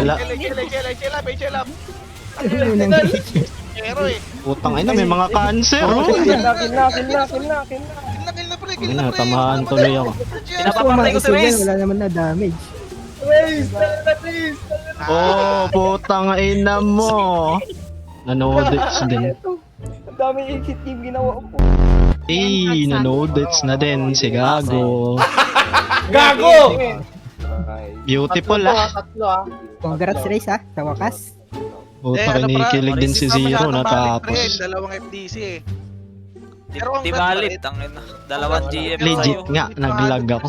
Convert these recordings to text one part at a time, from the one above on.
Wala. Chill up. Pero eh. Putang ina, may mga cancer. Oh. Kill na, pre. Ano na, tamahan tuloy ako. Pinapapatay ko si Reyes. Wala naman na damage. Oh, putang ina mo. Nanodits din. Ang dami exit team ginawa ko. Eh, nanodits na din si Gago. Gago! Beautiful ah. Congrats Reyes ha, sa wakas. Puta, kinikilig din si Zero natapos. Dalawang FDC eh. Di valid, ang ina. Dalawang GM Legit sa'yo. nga, naglag ako.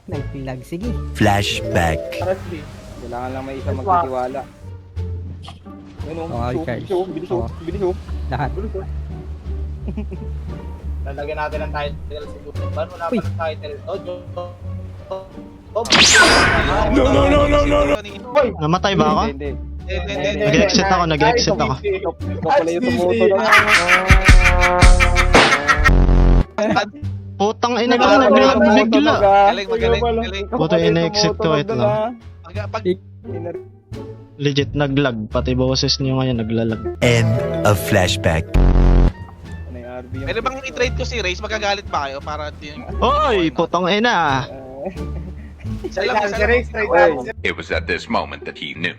Nagpilag, sige. Flashback. Kailangan lang may isa magtitiwala. Okay, Charles. Bilis oh. Lahat. Lalagyan natin ng title sa YouTube. Wala pa Uy. ng title. No. Namatay ba ako? Hindi. Nag-exit ako. Ikaw pala yung tumutunog. Putang ina ko, naglag bigla. Magaling. Buto ina-exit ko, wait lang. Pag Legit naglag, pati boses niyo ngayon naglalag. End of flashback. Pwede bang i-trade ko si Reyes? Magagalit ba kayo? Para yung... Oy, putang ina. Isa lang. It was at this moment that he knew.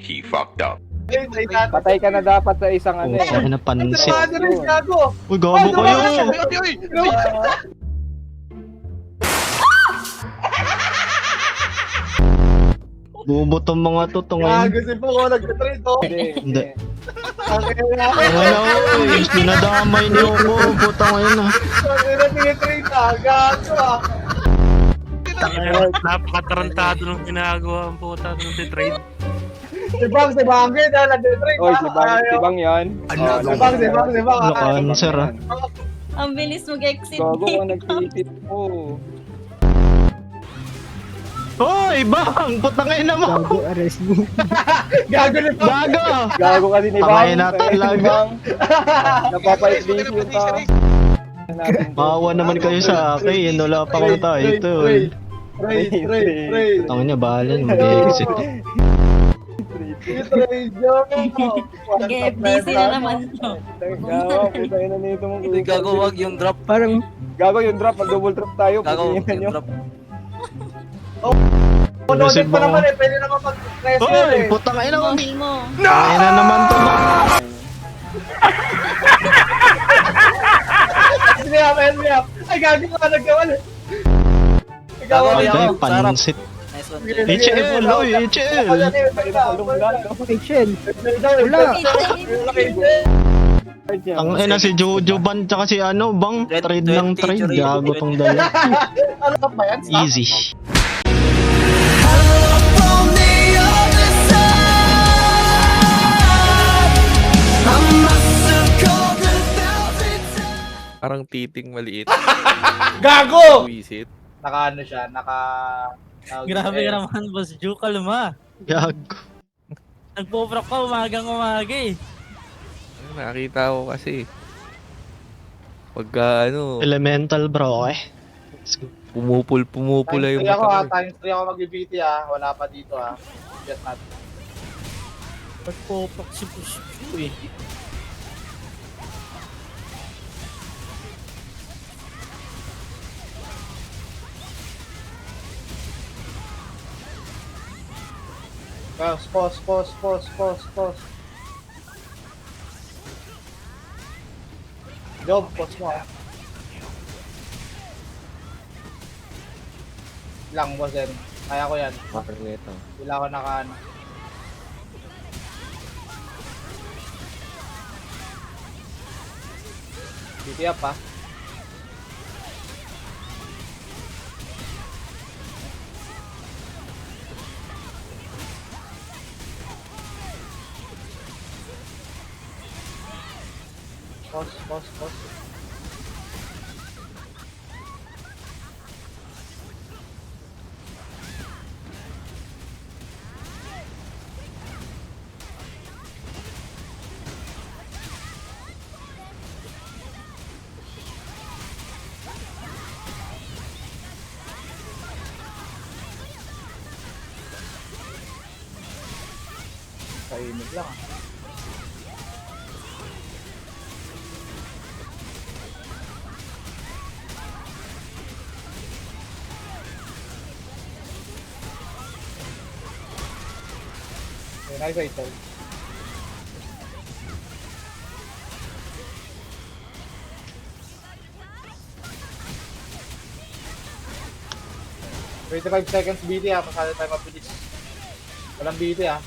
He fucked up. Patay ka na dapat sa isang ano. Putang ina pansit. Gago! Uy, gago kayo. Uy! Bubo tong mga to ngayon. Gago si Paco nag-trade oh! Hindi. Wala ko, dinadamay niyo ako. Putang ina. Nag-trade ah! Gago ah! Napakatarantado nung ginagawa ang puta nung trade. Si Bang nag-trade Oy, si Bang yan. Si Bang Ano cancer ah. Ang bilis mag-exit. Gago ka nag-iisip mo. Hoy, bang! Putang ina mo! Gago, arrest mo. Gago ni Bang! Gago! Gago kasi ni Bang. Tamayin natin talaga. Napapa-exit yung tao. Maawa naman kayo sa akin. Wala pa akong title. Trade! Tangin niya, bahala niya. Mag-exit. Trade yun! Nag-FDC na naman to. Gago, putay na nito mong Hindi gagawag yung drop. Parang, Gago yung drop, mag-double drop tayo. Gagawag Putihin yung nyo. drop. Loaded pa naman eh, pwede naman mag-press Hoy, eh! putang ina mo! Kunin mo. Tangin na naman to ba? SBF! Ay, gago ka nagkawal! Ay, pansit. Nice one. HL, oy, HL! okay, Shell. Wala. Ang ina si Jojo Ban tsaka si ano, bang trade ng trade. Gago tong dalawa. Ano ba yan? Easy. Parang titing maliit. Gago! Visit. Naka-ano siya, Grabe ka naman, Boss Ju. Kalma. Gago. Nagpo-proc ka umaga eh. Nakita ko kasi. Pagka ano, Elemental bro eh. pumupula yung Times 3 ako ha, mata ko. times 3 ako mag-BT ha. Wala pa dito ha. Just not. Nagpo-proc si Boss Ju eh. Pause. Job, pause mo ha. Lang, boss yan. Kaya ko yan. Wala ko naka-ano. BT up ha. Pause. Kainit lang. Okay, nice ito. "25 seconds BT ha, masyado tayo mabilis. Walang BT ha.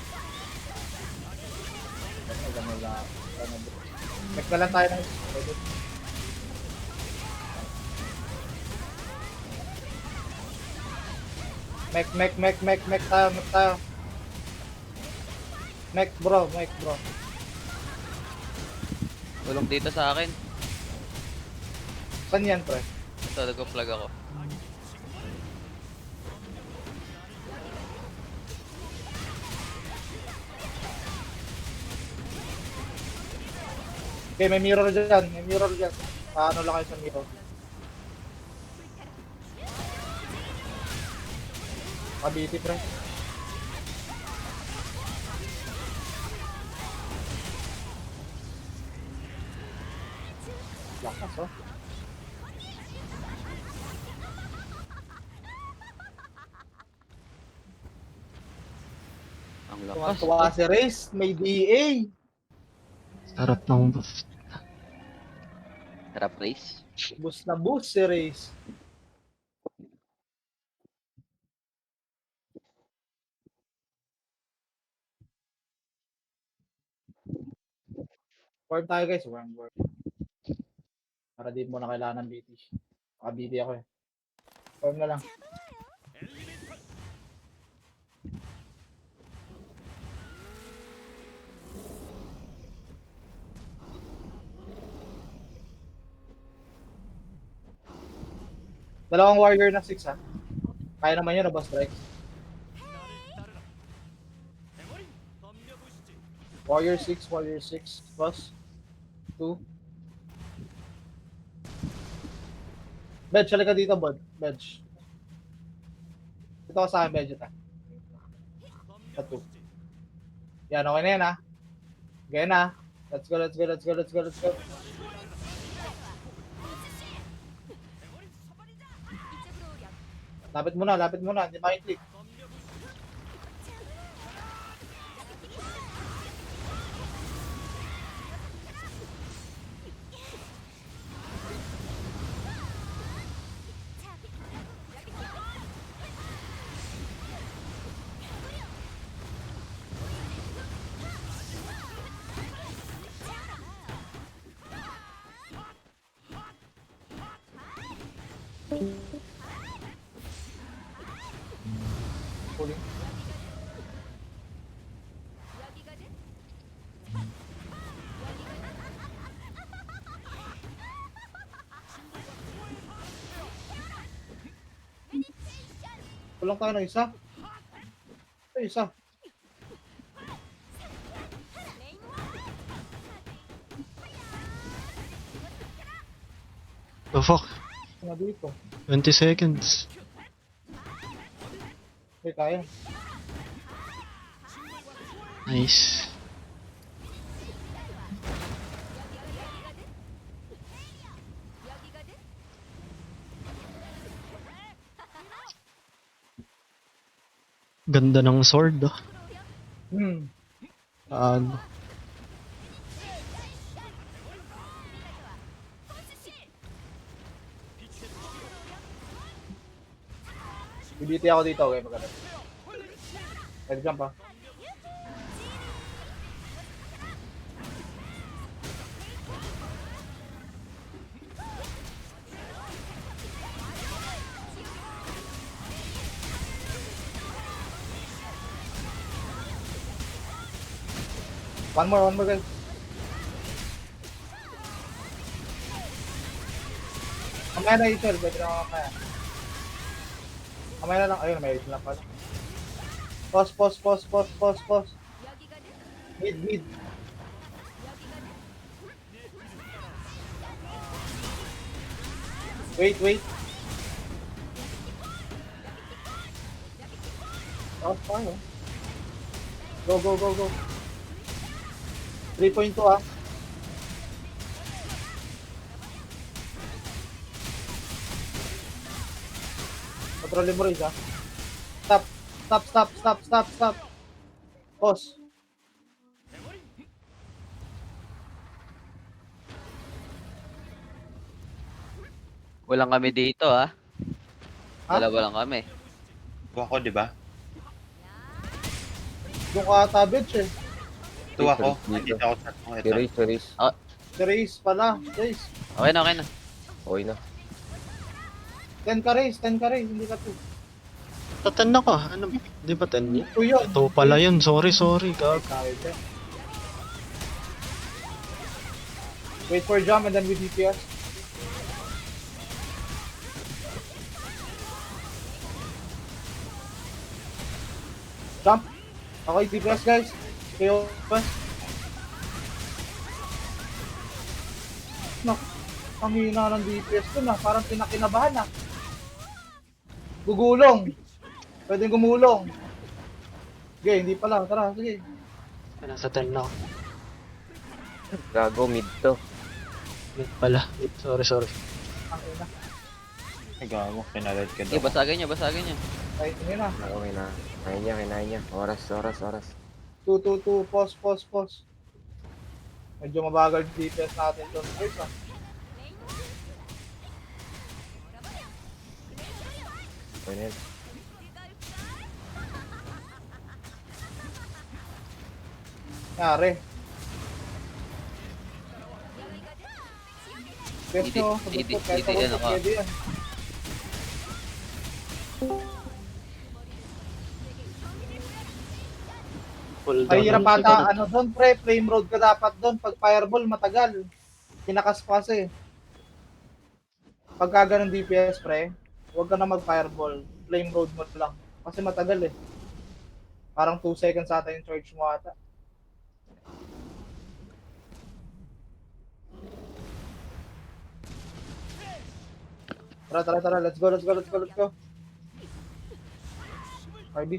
Mek na lang tayo ng... Mek tayo. Mek bro. Tulong dito sa akin. Saan yan pre? Ito, nag-flag ako. Okay, may mirror dyan. Paano lang kayo sa mirror? Kabiti pre. Lakas oh. Ang lakas. Tuwa si Race, may DA. Sarap ng buff. Sarap race. Boost na boost si Race. Farm tayo guys, farm. Para di mo na kailangan ng BT. BT ako eh. Farm na lang. Dalawang warrior na 6 ha. Kaya naman yun na boss strike. Warrior 6, boss. 2. Bedge, halika dito, bud. Bedge. Ito ka sa akin, Bedge. Sa 2. Yan, okay na yan ha. Okay na. Let's go. Lapit mo na. Hindi makiklik. Pulling. Kulang tayo ng isa. Isa. The fuck? Ano dito? 20 seconds. Okay, kaya. Nice. Ganda ng sword ah. Ano? BBT ako dito, okay, maganda. Head jump ha. One more guys. Kamaya na ito, pwede na kamaya. Kamaya na lang, ayun, may ito lang pala. Pause. Mid. Wait. Pause tayo. Go. 3.2 ah. Kontrolin mo rin ah. Stop. Pause. Walang kami dito ah. Ha? Dalawa lang kami. Ako, di ba? Doon ka ata, bitch eh. Ito ako. Nakita ko sa ito. Si Raze pala. Raze. Okay na, okay na. Okay na. 10 ka Raze. Hindi ka 2. Tatan na ka. Ano? Di ba 10 yun? 2 yun. Ito pala yun. Sorry. Gag. Tayo dyan. Wait for jump and then with DPS. Jump. Okay, DPS guys. KO pa. No. Ang hina ng DPS ko na. Parang pinakinabahan na. Gugulong. Pwedeng gumulong. Sige, hindi pala. Tara, sige. Nasa 10 na ako. Gago, mid to. Mid pala. Sorry. Ang ina. Ay, gago. Pinalit ka Sige, daw. basagin niya. Kahit hindi na. Okay na. Kinain niya. Oras. 2. Pause. Medyo mabagal yung DPS natin doon. Guys, ah. Okay na yan. Yari. Best Hindi- nyo. hindi- Kahit hindi ako, yan ako. pwede yan. Full down. Mahirap ata, ano doon pre, flame road ka dapat doon. Pag fireball, matagal. Kinakas eh. Pagka ganun DPS pre, huwag ka na mag-fireball. Flame road mo lang. Kasi matagal eh. Parang 2 seconds ata yung charge mo ata. Tara, let's go. RB.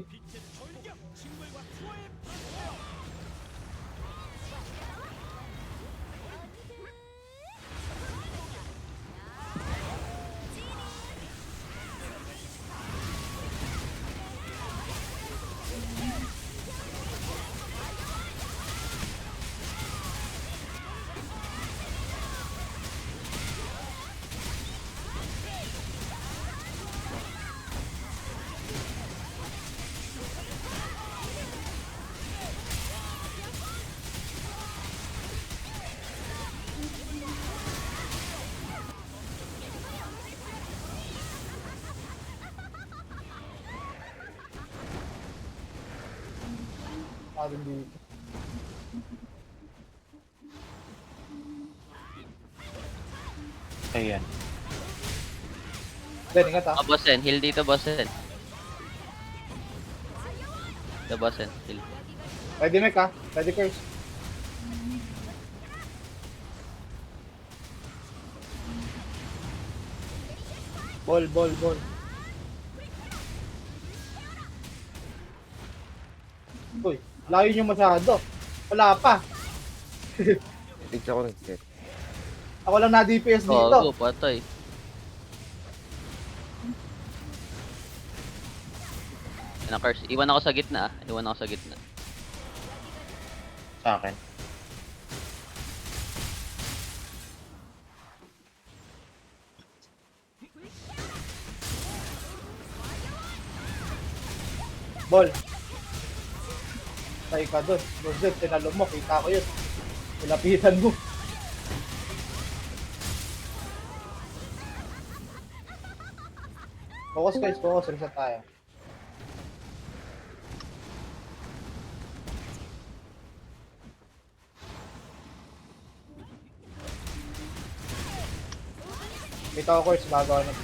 Natin dito. Ayan. Ben, ingat ah. Bossen, heal dito, Bossen. The Bossen, heal. Ready mech ah. Ready curse. Ball. Uy, layo nyo masyado. Wala pa. Tignan ko ng set. Ako lang na DPS dito. Gago, patay. Yan ang curse. Iwan ako sa gitna. Sa akin. Ball. Tay ka doon. Bozet, tinalo mo. Kita ko yun. Nilapitan mo. Focus guys, focus. Reset tayo. Kita ko course, gagawa na.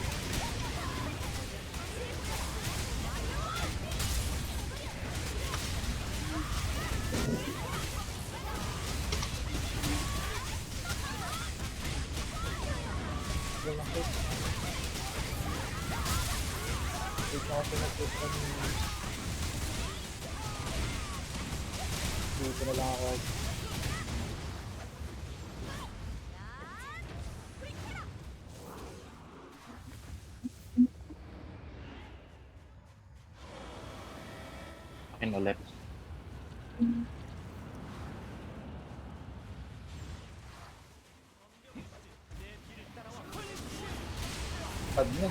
Dito na lang ako. Akin ulit. Pad niya.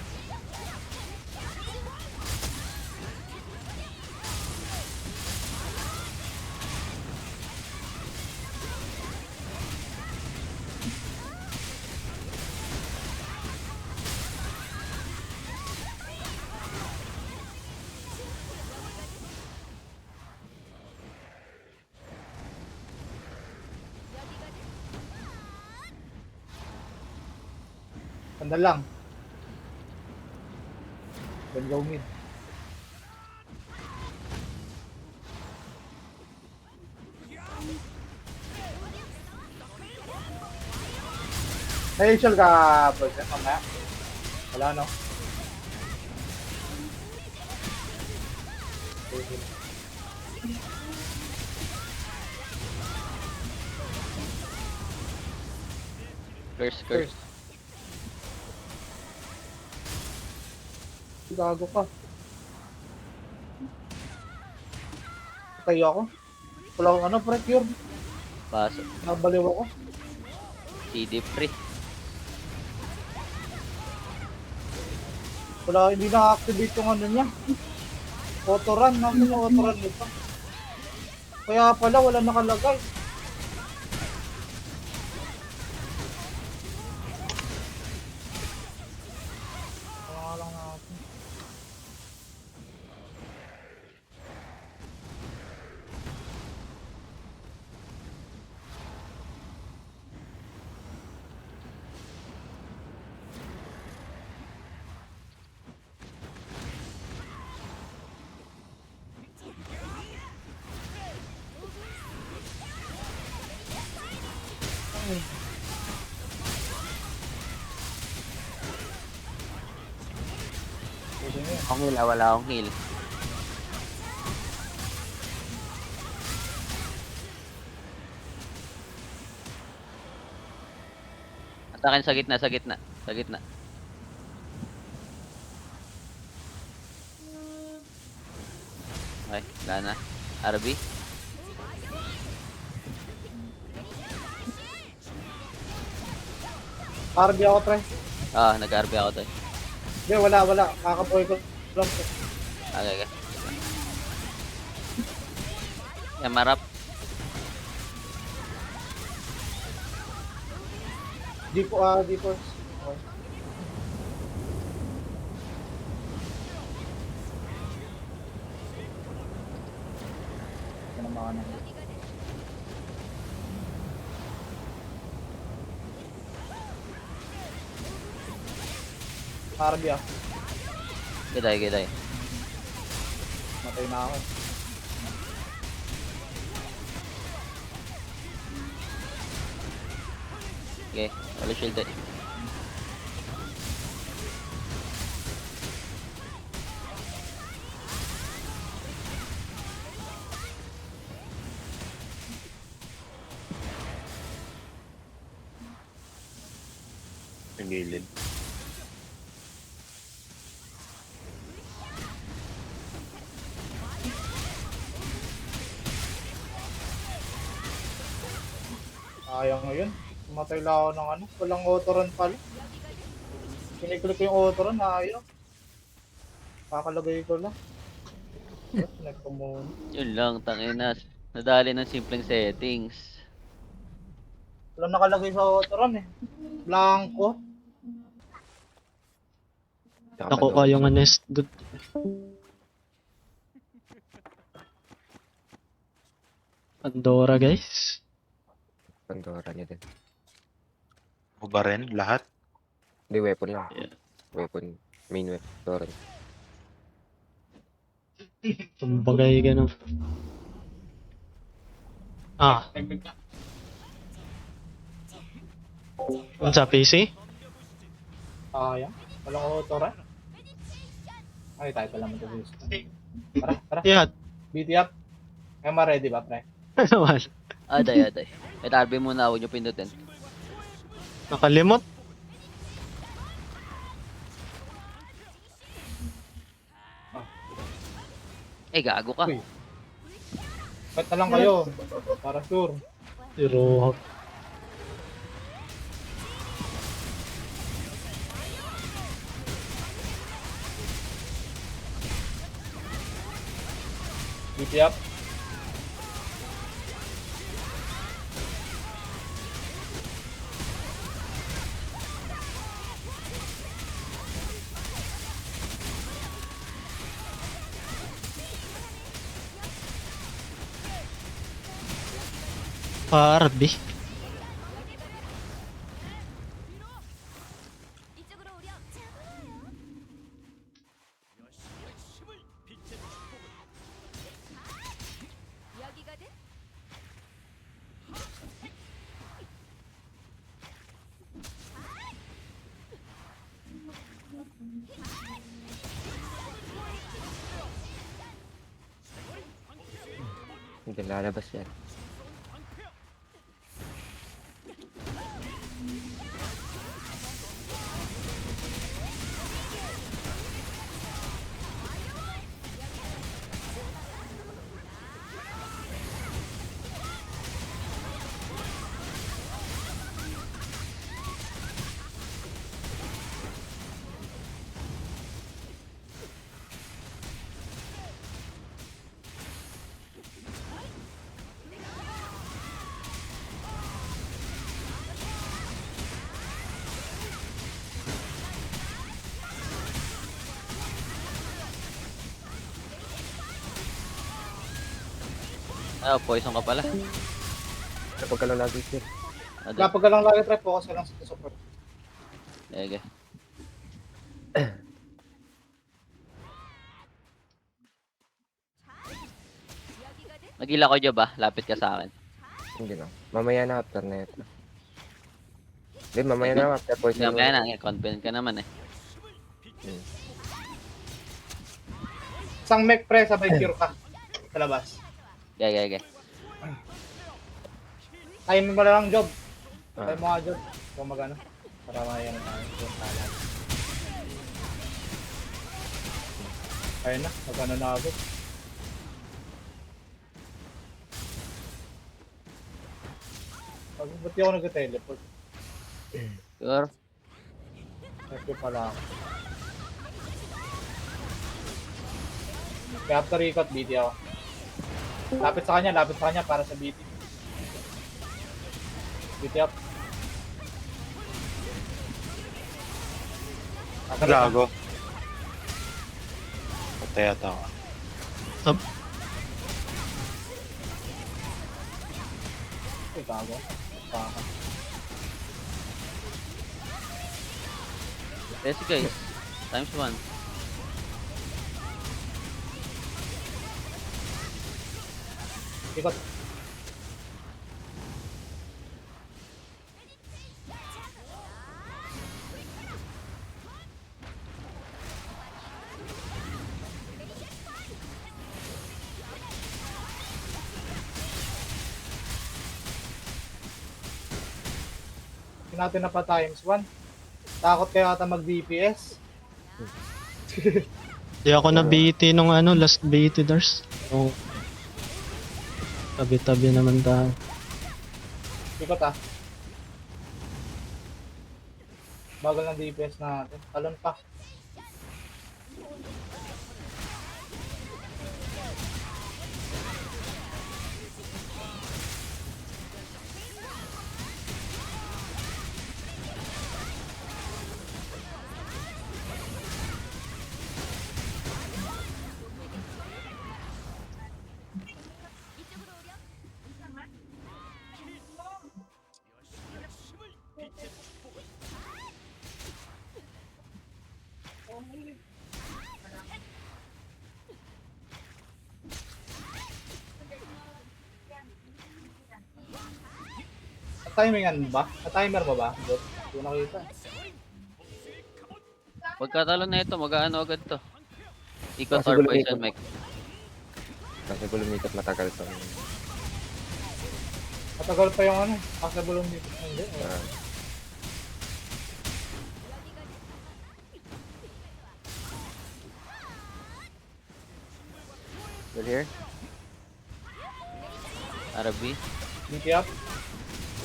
Sandal lang. Then go mid. May usual ka, boys. Mamaya. Wala, no? Curse. Gago ka. Tayo ako. Wala akong ano, pre, cure. Pasok. Nabaliw ako. CD free. Wala, hindi na-activate yung ano niya. Auto-run. Namin yung auto-run nito. Kaya pala, wala nakalagay. Wala lang natin. Akong heal, wala akong heal. Atakin sa gitna. Okay, wala na. RB. RB ako, pre. Nag-RB ako to. Hindi, wala. Kakapoy ko lang. Okay. Yan, marap. Di po. Okay. Yan ang mga nang. RB ako. Giday. Matay na ako. Okay, wala shield eh. Sa gilid. Sayang ngayon. Tumatay lang ako ng ano. Walang auto-run pala. Kiniklik ko yung auto-run. Ayaw. Kakalagay ko lang. Connect ko muna. Yun lang, tangina. Nadali ng simpleng settings. Walang nakalagay sa auto-run eh. Blanco. Ako kayong honest good. Pandora guys. Pandora niya din. O ba rin? Lahat? Hindi, weapon lang. Yeah. Weapon. Main weapon. Torrent. Tumbagay ganun. Ano sa PC? Ayaw. Walang auto-run. Ay, tayo pala mag-abuse. Tara. Yeah. BT up. Emma ready ba, pre? Naman. Aday. May RB muna, huwag nyo pindutin. Nakalimot. Eh, gago ka. Uy. Cut na lang kayo. Para sure. Si Rohak. DP up. Barbie. Hindi lalabas yan. Ah, poison ka pala. Kapag ka lang lagi sir. Kapag ka lang lagi try, focus ka lang sa support. Ege. Magila ko dyan ba? Lapit ka sa akin. Hindi na. Mamaya na after na ito. Hindi, mamaya na after poison. Mamaya na, confident ka naman eh. Isang mech pre, sabay cure ka. Sa labas. Gege. Time mo na lang, Job. Ah. Time mo nga, Job. Kung magano. Para mayan na tayo. Kung talan. Ayun na, magano na agad. Ba't di ako nag-teleport? Sure. Ito pala ako. Kaya after ikot, BT ako. Lapit sa kanya para sa BT. BT up. Gago. Patay ata ako. Ay, gago. Baka. Yes guys. Times 1. Ikot. Natin na pa times 1. Takot kayo ata mag-DPS. Di ako na BT nung last BT dars. So, tabi-tabi naman tayo. Ikot ah. Bagal ng DPS natin. Talon pa. Timingan ba? Timer mo ba? Hindi ko nakita. Pagkatalo na ito, mag-aano agad to. Ikot Kasi or gulong poison ikot. mech. Kasi kung lumikat matagal pa. Matagal pa yung ano. Possible dito. Hindi. Well here? RB. Linky up.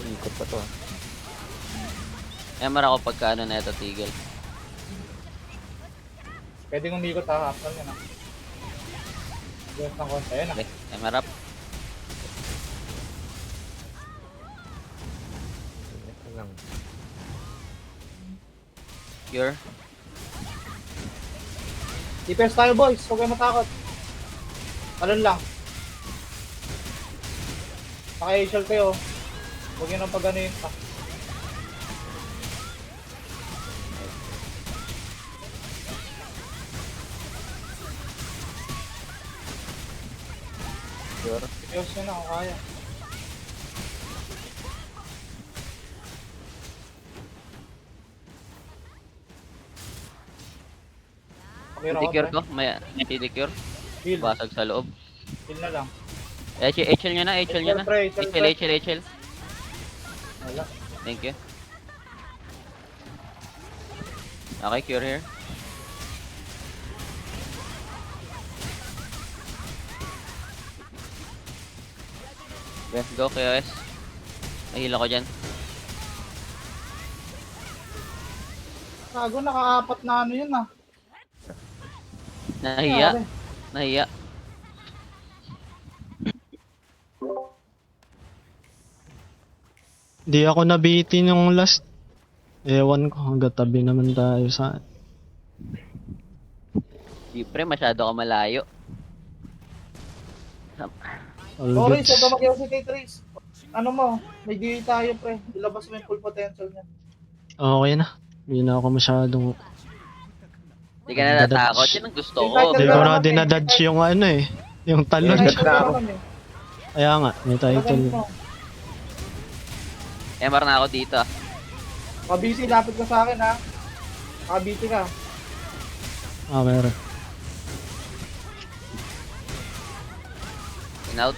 Ikot pa to. MR ako pagka ano na ito, tigil. Pwede umikot ha, after yan ha. Yes ng konti, ayun ha. Okay, MR up. Ito lang. Cure. Defense tayo boys, huwag kayo matakot. Talon lang. Naka-asial kayo. Huwag yun ang pag-ano yun pa. Sure. Defense nyo na kung kaya. Okay, Secure ko, may secure. Heal. Basag sa loob. Heal na lang. HL nyo na, HL nyo na. HL. Wala. Thank you. Okay, cure here. Okay, go KOS. Nahila ko dyan. Kago, naka-apat na ano yun ah. Nahiya. Nahiya. Di ako nabitin yung last. Ewan ko, hanggang tabi naman tayo sa... Di pre, masyado ka malayo. All Sorry, goods. huwag ka mag-iwa si K-Trace. Ano mo, may DA tayo pre. Ilabas mo yung full potential niya. Okay na. Hindi na ako masyadong... Di ka na natakot. Yan ang gusto ko. Hindi ko na dinadodge yung ano eh. Yung talon. May title na kami. Kaya nga, may title. Pagano mo. MR na ako dito. Kabisi, lapit ka sa akin ha. Kabisi ka. Ah, meron. In out.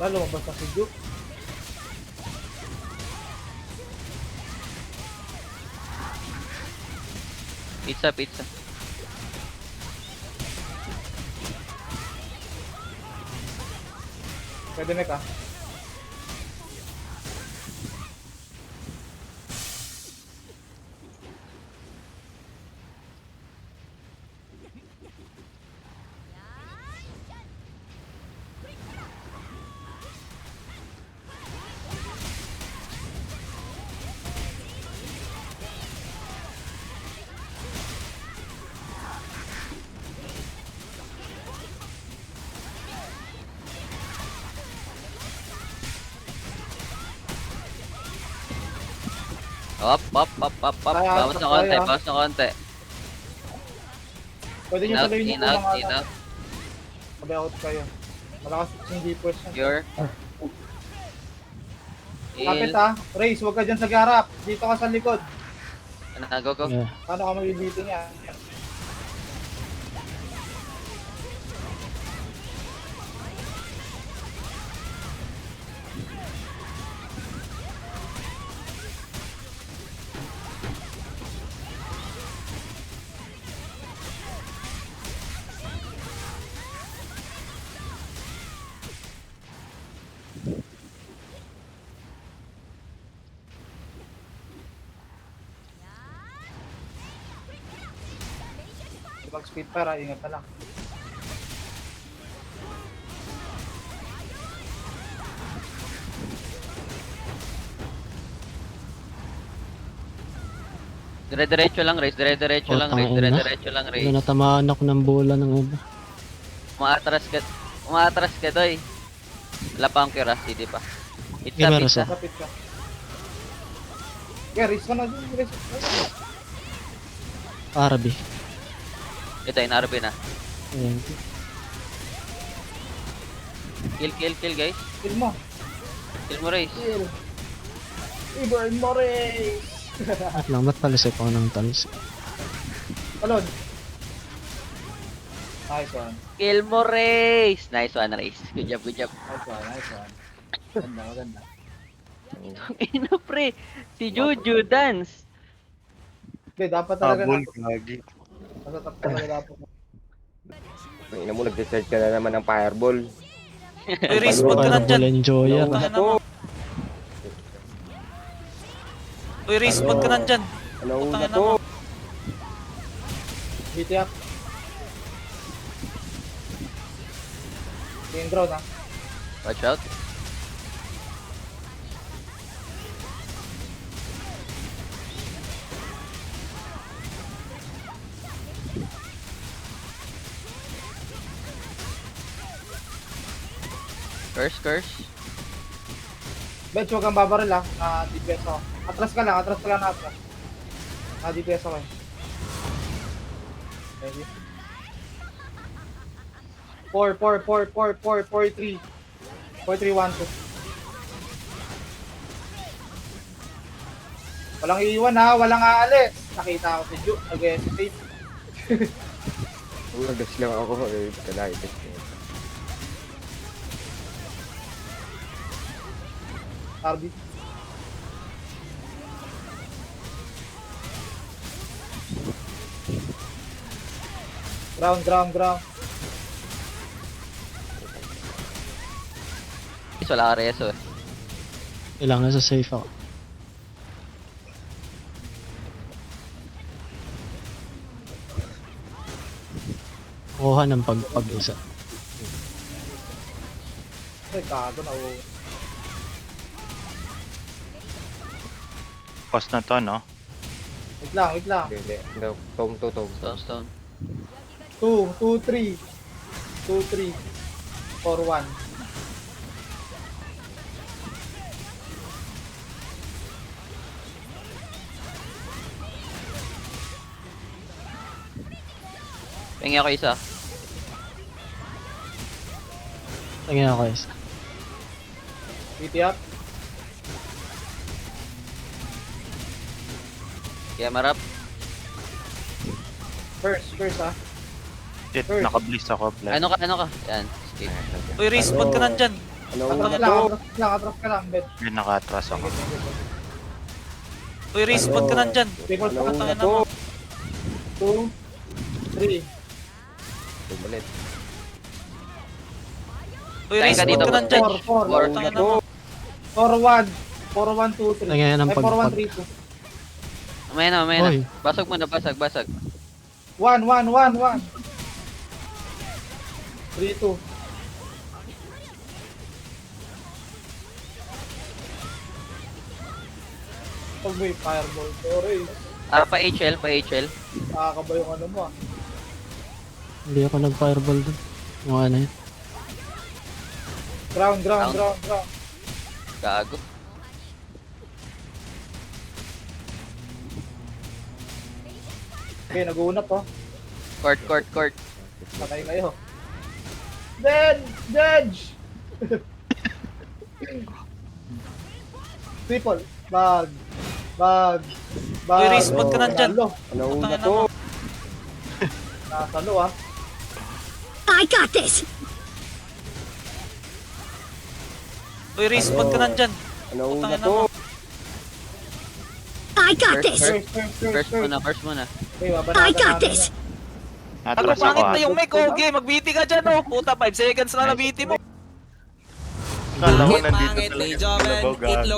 Lumabas na si Duke. Pizza. Pwede na ka. Up. Bawas na konti. Pwede nyo In out, tuloy in nyo out, lang in out. Sabi out kayo. Malakas yung deepers nyo. Cure. Kapit ha. Race, huwag ka dyan sa garap. Dito ka sa likod. Go. Yeah. Paano ka mabibitin niya? mag-speed para, ingat na lang. Dire-diretso lang, Race. Dire-diretso lang, Race. Putang ina. Dire-diretso lang, Race. Natamaan ako ng bola ng iba. Umaatras ka, doy. Wala pa ang curiosity pa. It's Okay, up, meron it's siya. up. Kapit ka. Kaya, race ka na dun, race. Arabi. Ito, in-RB na. Ayan. Kill, guys. Kill mo. Kill mo, Race. Kill. Iburn mo, race. At lang, ba't talisay ko ng talisay? Talon. Nice one. Kill mo, Race. Nice one, Race. Good job, good job. Nice one, nice one. Maganda, maganda. Ino, pre. Si Juju dance. Hindi, dapat talaga Habol, na. lagi. Masatap talaga dapat. Ang ina mo, nag-decide ka na naman ng fireball. Uy, Riz, ba't ka nandyan? Enjoyer. Tangin na mo. Uy, Riz, ba't ka nandyan? Alauna Tangin na to. mo. Hit up. Game ground, ha? Watch out. Curse. Bench, huwag kang babaril, ha? DPS ako. Atras ka lang na atras. DPS ako, eh. Ready? 4, 3, 1, 2. Walang iiwan, ha? Walang aalis. Nakita ko si Ju. Nag-hesitate. Nag-dash lang ako. Kalay, dash ko. RB. Ground. Wala ka reso eh. Kailangan sa safe ako. Kuha ng pag-isa. Ay, kago na. Pause na to, no? Wait lang. Hindi. Tome. Stone. 2, 3. 4, 1. Pengi ako isa. Tingin ako isa. Hit up. Kaya marap. First, ha? Shit, First. naka-bliss ako. Ano ka? Yan. Skip. Uy, Riz, ba't ka nandyan? Atras ka lang, bet. Hindi naka-atras ako. Uy, Riz, ba't ka nandyan? People pa Tangin na mo. 2, 3. Ulit. Uy, Riz, Tayo ka ba't dito, ka nandyan? 4, Tangin na mo. 4, 1. 4, 1, 2, 3. Tingnan ng 4, 1, 3, 2. Mamaya na. Oy. Basag mo na, basag. 1. 3, 2. Pag may fireball, sorry. Pa-HL. Nakakaba yung ano mo, ah. Hindi ako nag-fireball dun. Yung ano yun. Ground. Gago. Okay, nag-uunat, oh. Court. Patay kayo. Dodge! Triple. Bag. Uy, Riz, ba't ka nandyan? Alauna Tangin na to. mo. Nakasalo, ah. I got this! Uy, Riz, ba't ka nandyan? Alauna Tangin na to. mo. I got this! First muna. Okay, I got this! Agro, Atras ako. pangit na yung mic, okay? Mag-BT ka dyan, oh. Puta, 5 seconds na na-BT mo. Kala ko nandito talaga sa labaw, gago.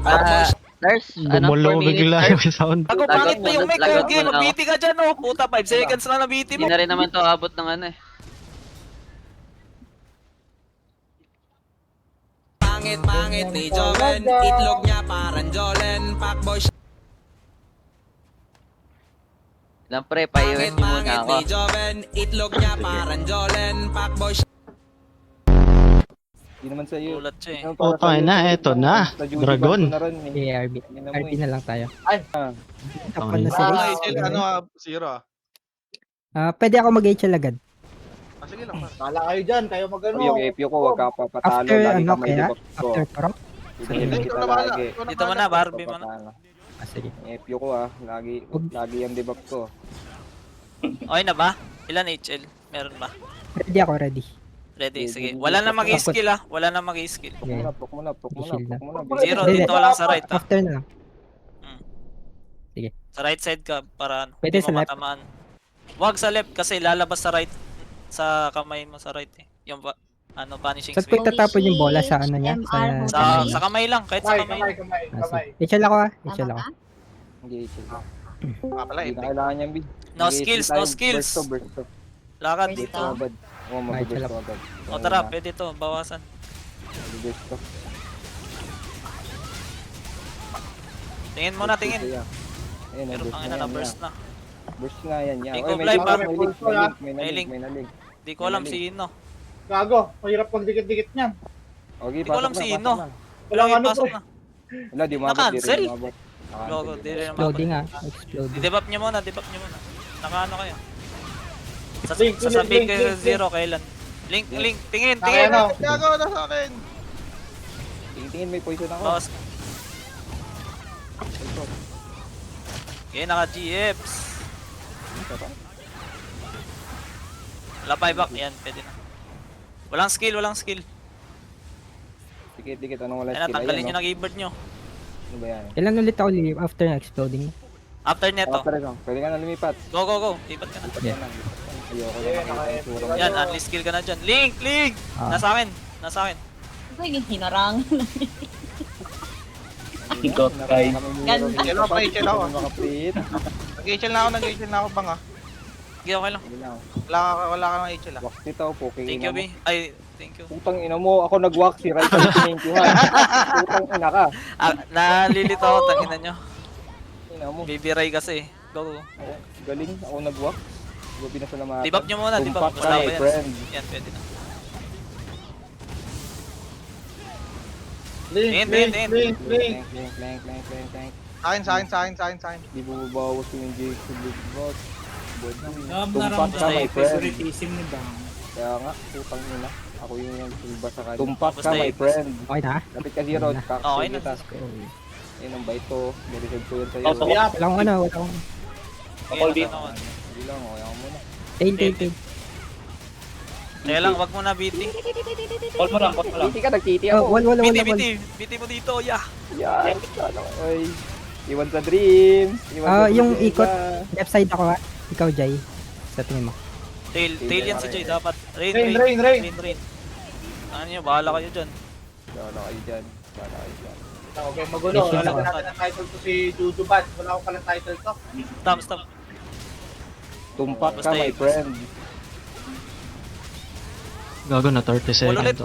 Ah, Lars, ano, 4 Bumulo minutes, bigla Lars. yung sound. Ako, Lagot pangit pa yung muna, mic. lagot Okay, muna ako. mag-BT ka dyan, oh. Puta, 5 seconds na BT mo. Hindi na rin naman to abot ng ano eh. Pangit ni Joven, itlog niya parang Jolen, Pacboy. Lang pre, pa-iwas niyo muna ako. Joven, itlog niya parang Jolen, Pacboy. Hindi naman sa iyo. Ulat siya eh. Oh, tayo na, eto na. Dragon. ARB. RB na lang tayo. Ay. Tapon na si Ah, Race. HL, ano ah, 0 ah. Pwede ako mag-HL agad. Ah, sige lang. Kala kayo dyan, kayo magano. Yung FU ko, wag ka papatalo. After Lagi ano ka may kaya? debug ko. After Pro? Hindi Ikaw kita na bahala. lagi. Ikaw na Dito mo bahala. na, Barbie mo na. Papatalo. Sige. FU ko lagi yung debug ko. Okay na ba? Ilan HL? Meron ba? Ready ako, ready. Ready, sige. Wala na mag-skill ah. Wala na mag-skill. Okay. Prok mo na. Shield na. Zero, Hindi, dito ka lang sa right ah. After na lang. Sa right side ka para ano, Pwede hindi sa mo left. matamaan. Wag sa left kasi lalabas sa right. Sa kamay mo sa right eh. Yung ano, vanishing Saan ko sphere. itatapon yung bola sa ano niya? Sa kamay lang, kahit sa kamay. Kamay. HL ako HL ako. Hindi, chill. Ah, pala, Hindi eh. na kailangan niyang big. No skills, no skills. Burst to. Lakad Burst dito. to agad. Oo, mag-burst to agad. O tara, pwede to, bawasan. Burst to. Tingin mo na, tingin. Ayun, Pero burst tangina na burst na. Burst nga yan. Ikaw, Oy, may Blind, link, ah. may link. Di ko alam sino. Gago, mahirap pag dikit-dikit niyan. Okay, Di ko alam pasok na, sino. pasok na. Walang ano Pasok pre. na. Wala, di umabot. Na-cancel? Di rin umabot. Logo, di rin Exploding naman. ah. Exploding. Debap niyo muna, debap niyo muna. Nakaano kayo? Link, Sasabihin link, kayo sa link, zero kailan. Link, tingin, Nakaya tingin. na. Gago na sa akin. Tingin, may poison ako. Bawas. Okay, naka-GFs. Wala buyback, yan, pwede na. Walang skill. Dikit, anong wala Ayun, skill? natanggalin nyo Ayan, ng keyboard nyo. Ano ba yan? Kailan ulit ako liliw after na exploding? After neto. After ito, pwede ka na lumipat. Go. Ibat ka na. Yeah. Ayoko na makita yung sura mo. Yan, unleash skill ka na dyan. Link! Ah. Nasa akin. Naging hinarang. Ikot, guys. Ganda. Chill ako. Makapit. Nag-HL na ako bang ah. Sige, okay lang. Wala ka ng HL ah. Wax nito, poking Thank ina you, mo. B. Ay, thank you. Putang ina mo, ako nag-wax si Right ang pinengkuhan. Putang ina ka. Ah, nalilito ako, tanginan nyo. Ina mo. Baby Ray kasi. Go. Ako, galing, ako nag-wax. Diba pinasalamatan? Debap nyo muna, debap. Tumpak Basta na, ba my yan? friend. Yan, pwede na. Link. Link. Sa akin. Di bumabawas yung Jake sa big bot. Tumpak ka, my friend. Kaya nga, putang ina. Ako yung silba sa kanya. Tumpak ka, my friend. Okay na? Kapit ka zero, Okay kaksin na. kita. Ayun ang bait to. Niresend ko yun sa'yo. Wala akong ano, wala akong... Sige, naman. Hindi lang, okay ako muna. Tail. Kaya lang, wag mo na BT. Titi ka, nagtiti Oh, ako. wala. BT mo dito, yeah. Yan, sana. Ay, iwan sa dreams. Yung ikot. Left side ako ha. Ikaw, Jay. Sa tingin mo. Tail yan si Jay, dapat. Rain. Rain. Ano nyo, bahala kayo dyan. Sana kayo dyan. Okay, magulo. Yes, Lalagyan natin ang title to si Jujuban. Wala ko palang title to. Stop. Tumpak ka, Basta my yun. friend. Gago na 30 Ulit. seconds.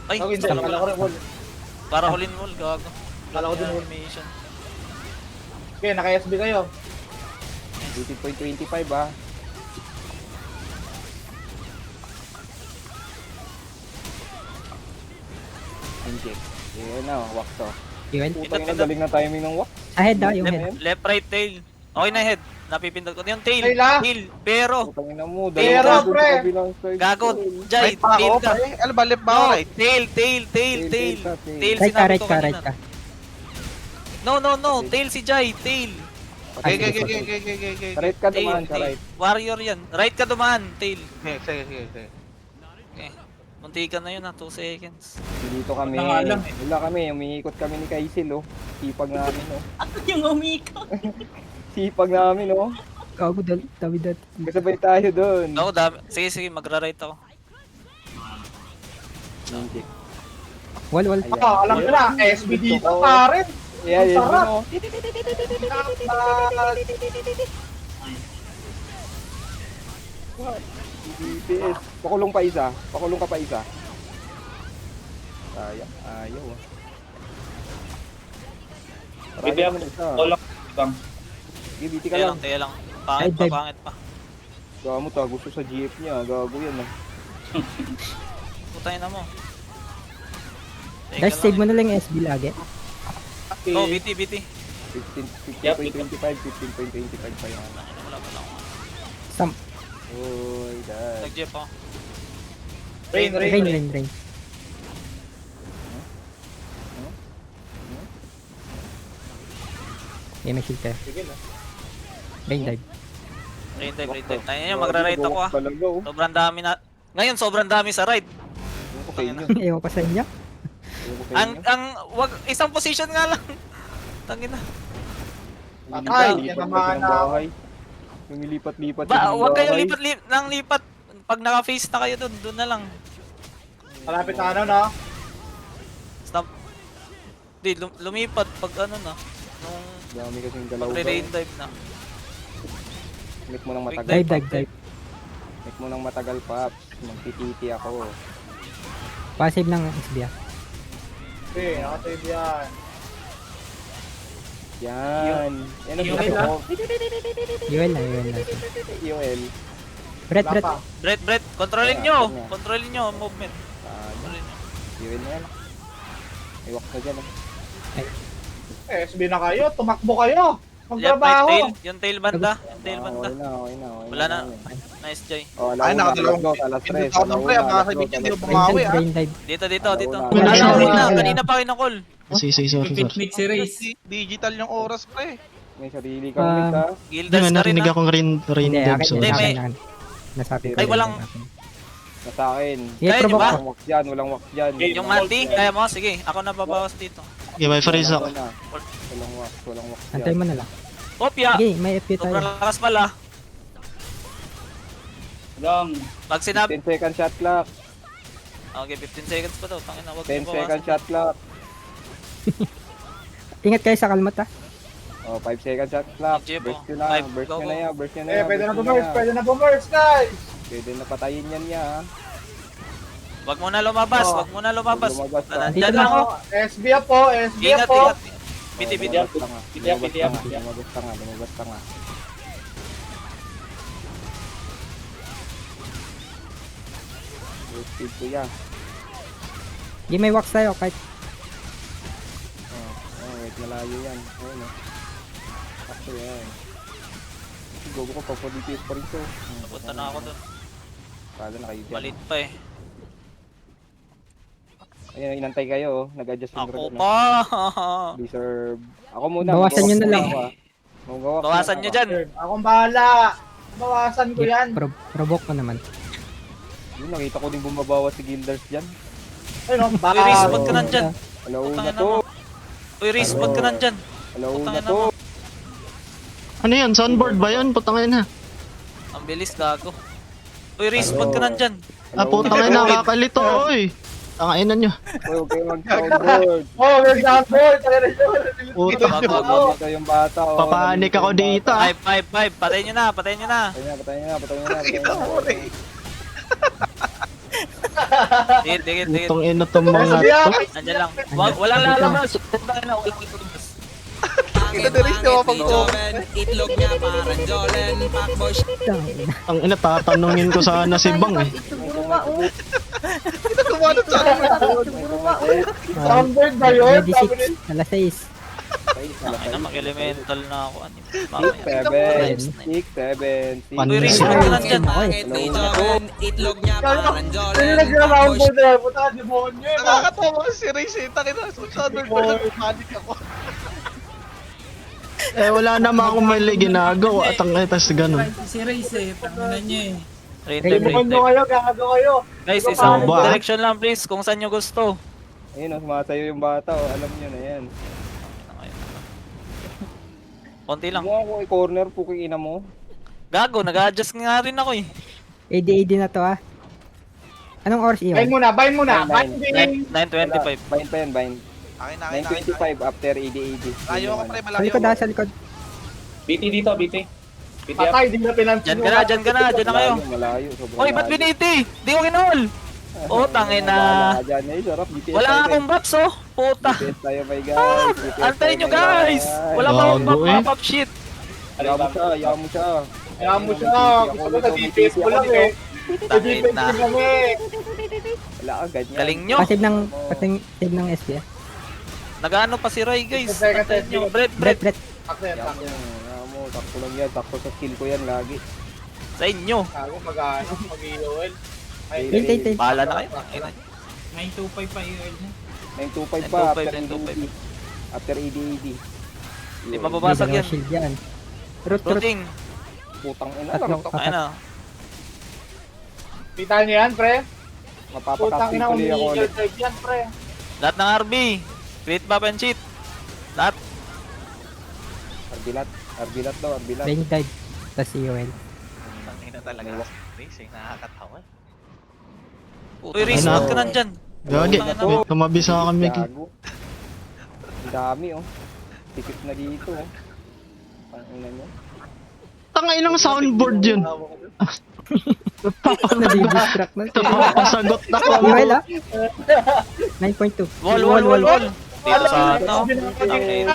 Ay, Hindi, stop akala ko rin wall. Para hulin mo, gago. Akala ko din wall. Animation. Okay, naka-SB kayo. 80.25 ah. Inject. Yun na, wax to. Yun. Putang ina, galing na timing ng wax. Ahead daw, yung head. Left, right, tail. Okay na head. Napipindot ko. Yung tail. Tail, ah? Tail. Pero. Putang ina mo, Pero, dalawa doon pre. sa kabilang side. Gago. Jay, tail ka. Ano ba, left ba ako, right? Tail. Tail Tail. Right ka, right ka, right ka. No. Tail si Jay. Tail. Ay, Okay. Sa right ka dumaan, sa Tail. right. Warrior yan. Right ka dumaan. Tail. Sige. Okay. Muntikan na yun ha. 2 seconds. Dito kami. Nangalam Wala kami, umiikot kami ni Kaisil oh. Sipag namin oh. Ako yung umiko. Sipag namin oh. Gago, David. Kasabay tayo doon. Ako dami. Sige. Magra-right ako. Inject. Wall. Ayan. Alam ko na, SB dito, pare. Yeah, yes, Sarap. no. DPS. Pakulong pa isa. Pakulong ka pa isa. Sayang. Ayaw ah. Marami naman isa. Sige, BT ka lang. Taya lang. Pangit pa, pangit pa. Gawa mo ta, gusto sa GF niya. Gago yan ah. Putay na mo. Guys, save mo na lang yung SB lagi. Oh, BT, BT. 15.25, 15.25 pa yan. Wala pa lang. Stamp. Uy, dad. Nag-jeep ako. Rain. May shield kayo. Sige na. Rain dive. Rain dive. Tayo nyo, magra-ride ako ah. Talaga oh. Sobrang dami na. Ngayon, sobrang dami sa ride. Ewan ko sa inyo. Ewan ko sa inyo. Ewan ko sa Ang, inyo. wag, isang position nga lang. Tangina. Patay, Lumilipat yan ang kasi mga ng bahay. Lumilipat-lipat Ba, ng wag kayo bahay. lipat. Pag naka-face na kayo doon na lang. Malapit na ano, no? Stop. Di, lumipat pag ano na. Nung Dami kasing galaw. magre-rain dive na. Make mo nang matagal. Dive. Make mo nang matagal, Paps. Magtititi ako. Pa-save ng SB ah. Okay, nakasave yan. Yan. Yan ang Yung gusto ilan? ko. UL na. UL. Brett. Brett, kontrolin nyo. Kontrolin nyo ang movement. Kontrolin nyo. UL na yan. Iwak na dyan. SB na kayo, tumakbo kayo. Yan, Magtrabaho. yung tail banda. Yung tail banda. Okay na. Wala na. Nice, Jay. Oh, Ay, nakadalawang nakadalawang. alas Hindi 3. ako ng pre, mga kaibigan, hindi ako bumawi ah. Rain dive. Dito. Wala. Kanina pa kayo na-call. Sorry. Digital yung oras pre. May sarili kang link ha. Hindi Gildas nga ka rin narinig ah. akong rain Hindi, dive. akin. So, Hindi, may- Nasabi ko. Ay, walang- Nasa akin. Yeah, Kaya niyo provoke ba? ko. Walang wax dyan. Yung Manti, kaya mo? Sige, ako na babawas dito. okay, may freeze ako. Walang wax dyan. Antay mo na lang. Opya! Sige, may FP tayo. Sobrang lakas pala. Pag sinabi... 10 second shot clock. Okay, 15 seconds pa to. Tangina, wag 10 mo second bawasan. shot clock. Ingat kayo sa kalmat ah. Oh, 5 second shot clock. Jeep, Burst oh. nyo na. Five, Burst go, nyo na go. yan. Burst nyo na Eh, yan. pwede na burst nyo bumers, yan. pwede na bumers, guys. Pwede na patayin yan niya ha. Wag mo na lumabas, Oh. wag mo na lumabas. Lumabas ka. Nandyan lang ako. SB po, SB Ingat, po. ingat. Biti. Lumabas ka nga. Speed ko yan. Sige, may wax tayo kahit Wait, malayo yan. Ayun oh. Sakto yan. Gogo ko, pagpabilitis pa rin to. Punta na ako doon. Kala na kayo dyan. Malit pa eh. Ayun, inantay kayo oh. Nag-adjust yung Ako drone, pa! Deserve. Ako muna. Bawasan nyo na lang. Bawasan nyo dyan. Akong bahala. Bawasan ko yan. provoke mo naman. Yun, nakita ko din bumabawas si Gilders dyan. Ayun, Uy, respawn ka nandyan. Alaw na Putangin to. Uy, respawn ka nandyan. Alaw na Putangin to. mo. Ano yan? Soundboard ba yun? Putangin na. Ang bilis, gago. Uy, respawn ka nandyan. Ah, putangin na. Kakalito. Oy. Tangainan nyo. Uy, huwag kayo mag-soundboard. Oh, may example. Talaga yun. Puta. Ito yung bata. oh. Papanik ako dito ah. 5. Patayin nyo na. Patayin na. Dikit. Itong ina tong mga to. Nandyan lang. Walang lalabas. Putangin na, walang lalabas. Itlog niya parang Jolen. Pakboy Ang ina tatanungin ko sana si Bang eh. Soundboard ba yun? Ready 6, alas 6. Ay na, mag-elemental na ako. Mamaya. 6, 7, 6. Uy, respawn ka nandyan. Pangit ni Jolen. Itlog niya parang Jolen. Sino nag-roundboard na? Puta, demonyo eh. Nakakatawa si Ray eh. Takina, soundboard ko na panic ako. Eh wala naman akong may ginagawa at ang etas ganun. Si Race eh. Tanginan niya eh. Demonyo kayo, gago kayo. Guys, isang Ba? direction lang please kung saan nyo gusto. Ayun, sumasayo yung bata. Alam nyo na yan. Konti lang. Mo ako i-corner po kung ina mo. Gago, nag-adjust nga rin ako eh. AD na to ah. Anong oras iyon? Bayin muna. Bind. 9:25. Bind pa yan, bind. Akin na, akin na, akin na. 925 after ED. Layo ako pre, Sa malayo. likod sa likod. BT dito, BT. Patay, di na pinansin. Dyan ka na, dyan ka na, dyan na kayo. Malayo, sobrang Oy, ba't biniti? Di ko kinahol. Oh, tangin na. Dyan na sarap. BTS Wala tayo, akong box oh. Puta. BTS tayo, my guys. BTS Antayin nyo tayo, my guys. Wala pa akong Gago, eh. pop shit. Ayaw mo siya, ayaw mo siya. Kaya mo siya. Gusto ko sa DPS ko lang eh. Sa Tangin DPS na. ko kami. Wala ka, ganyan. Galing nyo. Save ng SPS. Nagaano pa si Ray guys. Second Antayin nyo. test. Brett. Taksen, Ayaw taksen. mo, ayaw mo. Takto lang yan, takto sa skill ko yan lagi. Sa inyo. Ako mag-ano, mag-iol. Tail. Bahala na kayo. Tangin na. 925 pa EOL niya. 925 pa, 925. after ED. Hindi mababasag yan. Shield yan. Root. Routing. Putang ina, Tatlo. larap ako. Ayun na. Kita niyo yan, pre? Putang Mapapakasting ina, ko liya ko umiigil ulit. drive yan, pre. Lahat ng RB. Create map and cheat. Lahat. Arbilat daw, arbilat. Range dive. Tapos EOL. Tangin na talaga. Racing, nakakatawa. Uy, Riz, ba't ka nandyan? Gagi, may tumabi sa akin, Mickey. Gago. Ang dami oh. Tikip na dito oh. Pangina nyo. Tangay ng soundboard yun. Nadi-distract na. Pasagot na ko. EOL ah. 9.2. Wall. Dito sa ano? Tangin na.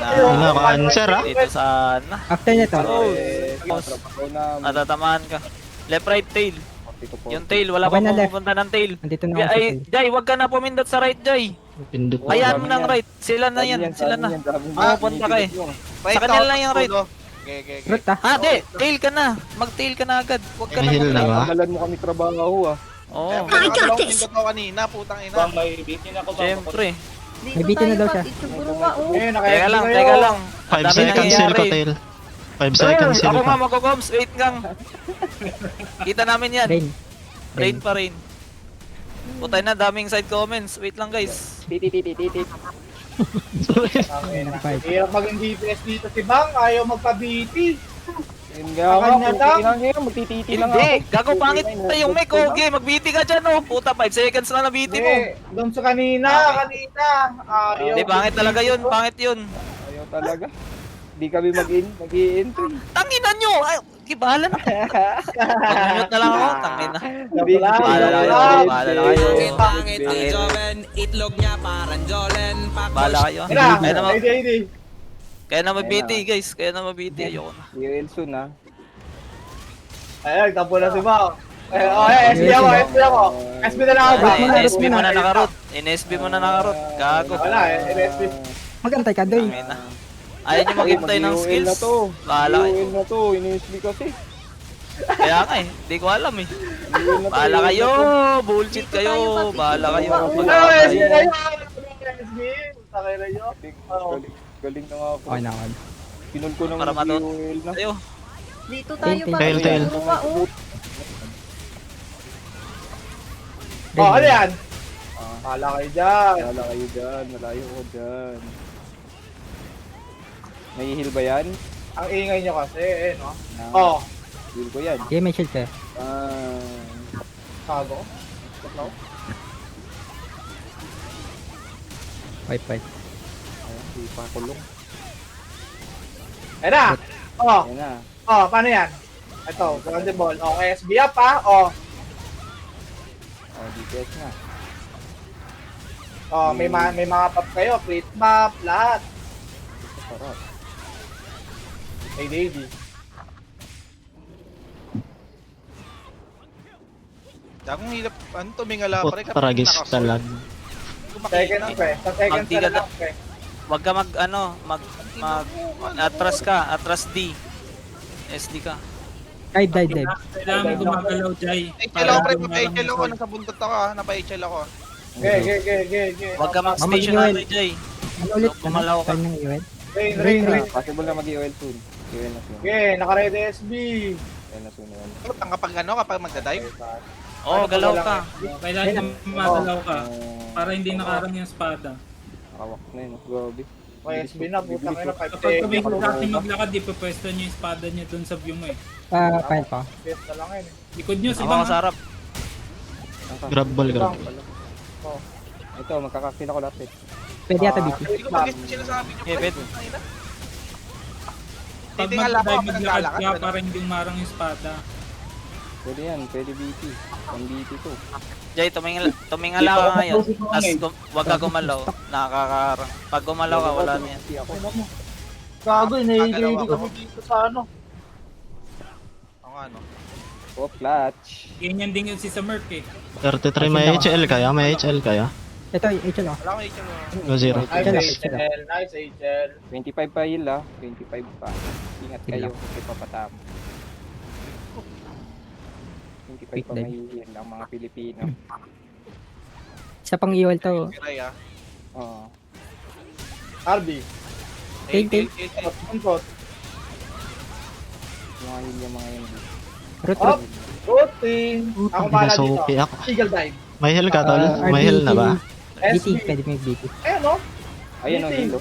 Naka-answer ah. Dito sa ano? After nito. Trabaho na. Natatamaan ka. Left, right, tail. Dito po. Yung tail, wala Okay pa na, left. pupunta ng tail. Andito na ako sa Ay, tail. Jay, wag ka na pumindot sa right, Jay. Pindot. Ayan mo ng right. Sila na yan, sila na. Pupunta ka eh. Sa kanila lang yung right. Root ah. Ah, di. Tail ka na. Mag-tail ka na agad. Wag ka na May heal na ba? Nakalan mo kami trabaho ah. Oo. I got this! Siyempre. May BT na daw siya. Eh, Teka lang, teka lang. 5 seconds heal ko, tail. 5 seconds heal Ako ko. nga mag-goms. Wait lang. Kita namin yan. Rain. Rain pa rin. Putay na, daming side comments. Wait lang guys. Titi. Hirap maging DPS dito si Bang. Ayaw magpa-BT. Yun nga Kanya nga, lang. kailangan nyo, magtititi lang ako. Hindi, gago pangit na yung mic. Okay, mag-BT ka dyan oh. Puta, 5 seconds na BT mo. Doon sa kanina. Ayaw. Hindi, pangit talaga yun. Pangit yun. Ayaw talaga. Di kami mag-i-entry. Tangina nyo! Ay, bahala na. Mag-mute na lang ako. Tangina. Bahala na kayo. Bahala na kayo. Pangit ni Joven, itlog niya parang Jolen. Bahala kayo. Kaya na mag-BT guys. Kaya na mag-BT. Ayoko na. UL soon ah. Ayun, tapo na si Bang. SB ako. SB na lang ako. NSB mo na nakarot. NSB mo na nakarot. Gago. Wala, NSB. Magantay ka doy. Tangina. Ayaw nyo mag-hintay ng skills. Bahala kayo. UL na to, in-SB kasi. Kaya nga eh. Hindi ko alam eh. Bahala kayo. Bullshit kayo. Bahala kayo. SB na yun. SB. Takay na yun. Galing na nga ako. Okay na ako. Pinul ko ng Para matot. UL na. Ayo. Dito tayo pa. Tail. Oh, ano yan? Pala kayo dyan. Wala kayo dyan, malayo ko dyan. May heal ba yan? Ang ingay nyo kasi, no? Ah, Oh, heal ko yan. Okay, may shield ka. kago. No? Wipe. Ayan, di pa kulong. Ayun na! Oh, Ayan na. paano yan? Ito, ground ball. Oh, SB up ha? Oh, DPS na. may mga pop kayo. Crit map, lahat. Sarap. Hey, Davey. Akong hilap, ano to, mingala pa rin. Paragis talag. Second lang, pre. Sa second Magtiga lang, pre. Wag ka atras ka, atras D. SD ka. Dive. Kailangan mo gumagalaw, Jay. HL ako, pre, napa-HL ako, nasa bundot ako, napa-HL ako. Okay. Wag ka mag-stationary, Jay. Ano ulit? Gumalaw ka. Time ng EOL. Rain. Possible na mag-UL soon. UL na soon. Okay, naka-ready SB. UL na soon. Kapag magda-dive? Oo, galaw ka. Kailangan gumagalaw ka. Para hindi nakarang yung espada. Nakawak na yun. Grabe. Okay, SB na, putang ina. Kapag kami kasi maglakad, di pa pwesto nyo yung espada nyo dun sa view mo eh. File pa. PS na lang yun. Likod nyo, si Ako Bang. sa harap. Grab ball. Ito, magkakakil ako lahat eh. Pwede yata BT. Hindi ko mag-guess yung sinasabi niyo. Yeah, bet. Pag Hindi nga lang ako mag-dive maglakad naglalakad, ka ano? para hindi marang yung espada. Pwede yan, pwede BT. Pang BT to. Jay, tumingala ka ngayon. Wag ka gumalaw. Nakakakarang. Pag gumalaw ka, wala na yan. BT ako. Gago, nahihili kami dito sa ano. Ang ano? Oh, clutch. Ganyan din yun si sa Merc eh. 33 may HL kaya? May HL kaya? Ito, HL oh. Wala akong HL. Go zero. Nice HL, nice HL. 25 pa heal 25 pa. Ingat kayo, kasi papatama. 25 pa may heal ang mga Pilipino. Isa pang iwal to. Oo. RB. Tail. Untot. Mga heal yung mga yun. Root. Rooting. Ako pala dito. Nasuki ako. Eagle dive. May heal ka tol? May heal na ba? BT, pwede may BT. Ayun no? Ayun ang Meeting. hilo.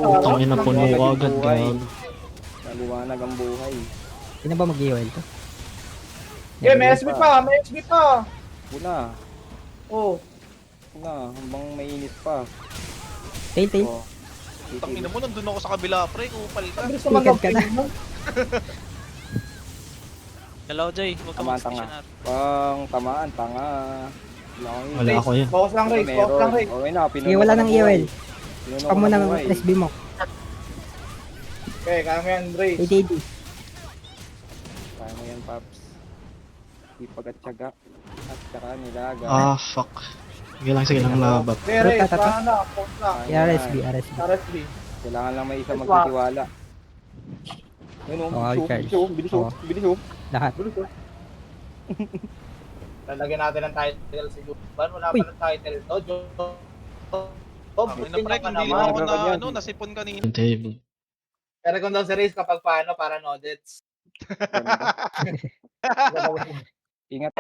Putang ina puno ko agad. Gago. Naliwanag ang buhay. Hindi na ba mag-iwal to? Okay, may SB pa, may SB pa. Una. Oh. Una, hambang mainit pa. Tail. Oh. Tangina mo, nandun ako sa kabila, pre. Kupal ka. Tikad ka na. Hello, Jay. Huwag ka Tama, mag-stationary. Pang tamaan, tanga. Wala ako yun. Focus lang, Race. Focus lang, Race. Okay na, pinuno Eh, wala ko nang ng buhay. iwal. Pinuno Pag ko mo ng na buhay. SB mo. Okay, kaya mo yan, Race. ADD. Kaya mo yan, Paps. Ipag at tiyaga. At saka nilaga. Ah, fuck. Sige lang labab. Okay, Race. Tata. Paano na? Focus lang. RSB. RSB. Kailangan lang may isa magtitiwala. Yun o, Oh, bilis o, bilis o, bilis o. Lahat. Lalagyan natin ng title siguro. Wala pa Uy. ng title to. Butin ka naman. nasipon kanina. Table. Pero kung daw si Race kapag paano, para nodets. Ingat.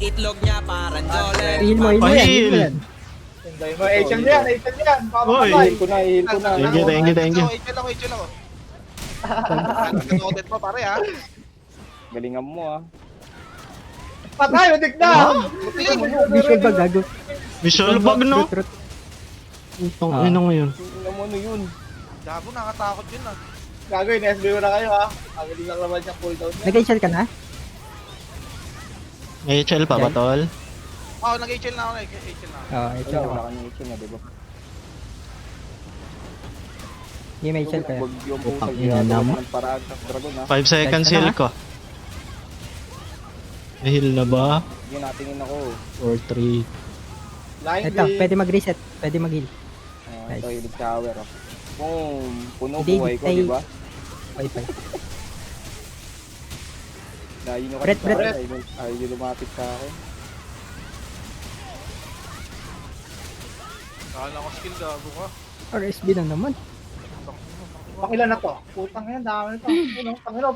Heal mo yan. Heal mo yan. Enjoy mo. HL yan, HL yan. Uy. Heal ko na, heal ko na. Thank you. HL ako. Nodet mo pare ha. Galingan mo ah. Patay, udik na! Visual ba gago? Visual bug no? Root. Putang ina mo yun. Tingnan mo ano yun. Gago, nakatakot yun ah. Gago, in-SB mo na kayo ha. Magaling lang naman yung cooldown niya. Nag-HL ka na? May HL pa ba tol? Oo, nag-HL na ako. Nag-HL na ako. Oo, Ito, HL ako. wala kang issue na, diba? Hindi may HL kaya. Huwag yung Putang putang ina ginagawa naman. ng paraan sa dragon ha. 5 seconds heal ko. May heal na ba? Sige, natingin ako. Or 3. Line Ito, pwede mag-reset. Pwede mag-heal. Ito, hilig shower oh. Boom! Puno Hindi, buhay ko, ay- diba? Wi-Fi. Dahil nyo Brett, kasi Brett. sa akin, ayaw nyo lumapit sa akin. Kala ko skill, gago ka. RSB na naman. Pakilan na to. Putang yan, dami nito. Pangino,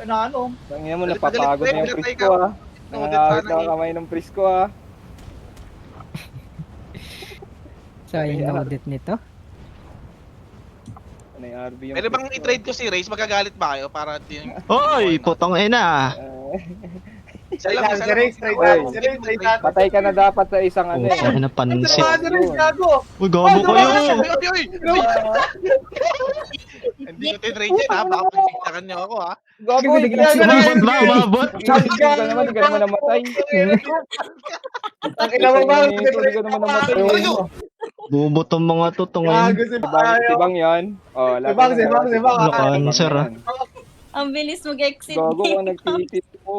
inaano. Tangina mo, napapagod na yung priest ko ah. Nangangawit na ang kamay ng priest ko ah. So, yung audit nito. Ano yung RB yung Pwede bang priest ko? i-trade ko si Race? Magagalit ba kayo para di yung... Oy, putang ina. Isa lang, si Race, trade Oy. natin. Si Race, trade natin. Patay ka na dapat sa isang ano eh. Putang ina pansit. Si Race, gago! Uy, gago kayo. Hindi ko titrade yan ha, baka pagsiktakan niyo ako ha. Gago, Umabot ba? Umabot? Hindi ka naman, hindi ka naman namatay. Ang ina mo ba? Hindi ka naman namatay. Bubot ang mga to tong Gago ngayon. si Sibang, Payo. sibang yan. Oh, Sibang, sibang, sibang. Ano cancer ah. Ang bilis mag-exit. Gago ka nagtitit ko.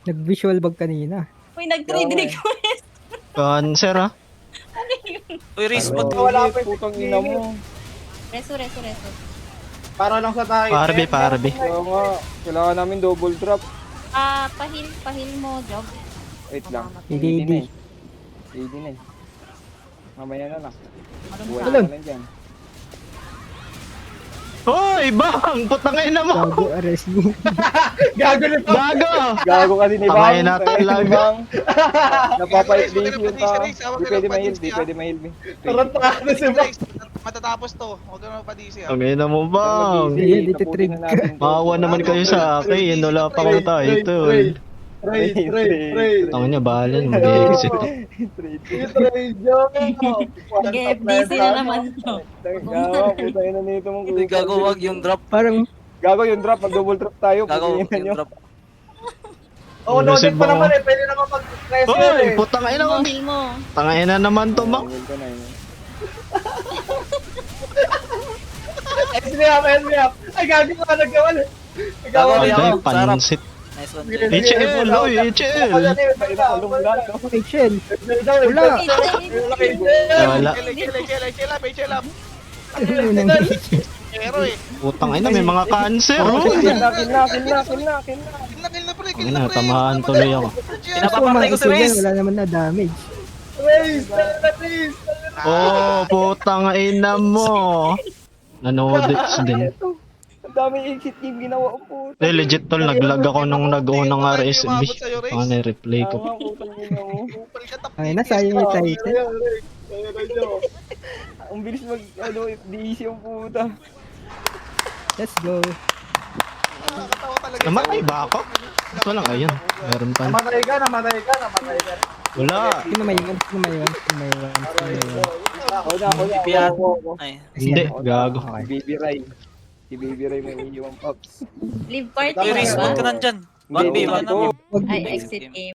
Nag-visual bug kanina. Uy, nag-trade Gago eh. request. Cancer ah. Uy, Race, Ano, ba't Wala pa yung putang ina mo. Reso. Para lang sa tayo. Parby. Kaya nga, kailangan namin double drop. Pahil mo, Job. Wait lang. Hindi, na eh. Hindi na eh. Mamaya na lang. Buhay Alon. ka lang dyan. Hoy, bang! Putang ina mo! Gago RSB. Gago ni Payo. Gago! Gago kasi ni Bang. Tangay na talaga. Napapait-base yung tao. Hindi pwede mahil, di pwede mahil. Tarantado si Payo. Matatapos to. Huwag ka na mapadisi ah. Ang ina mo bang? Hindi, dito trade ka. Maawa naman kayo sa akin. Wala pa akong title. Trade. Tangin niya, bahala niya, mag-exit. Trade yun. Nag-FBC na naman to. Gawa, putang ina nito mong Hindi gago, wag yung drop. Parang, Gago yung drop, mag-double drop tayo. Gago Putangin yung nyo. drop. Oo, loaded pa naman eh. Pwede naman mag-wrestler Hoy, eh. putang ina mo. Heal mo. Tangin na naman to, bang. Heal ka na yun. SBF. Ay, gagi ka, nagkawan eh. Gago, Ay, ako. Sarap. pansit. Nice one, Sige, Jay. sige. HL, oy, HL. Rachel. Wala. Wala. Chill up. Unang Rachel. Pero eh. Putang ina, may mga cancer, oh. Kill na. Kill na pre, Ayun na, tamahan tuloy ako. Pinapapatay ko si Reyes. Wala naman na damage. Race. Oh, putang ina mo. Nanodits din. Ang daming exit game ginawa po. Eh, legit tol, naglag ako nung nag-unang RSB. Ano yung replay ko. Putang ina mo. Ay, nasayang yung title. Ang bilis mag, FDC yung puta. Let's go. Nakakatawa talaga. Namatay ba ako? Ito lang, ayun. Meron pa. Namatay ka. Wala. Sino may iwan? Ako na. Pipiat. Ako. Ay. Hindi, gago. Si Baby Ray. Si Baby Ray may iiwan pops. Leave party Hey, na Reyes, ba? ba't ka nandyan? 1v1 na. Ay, exit game.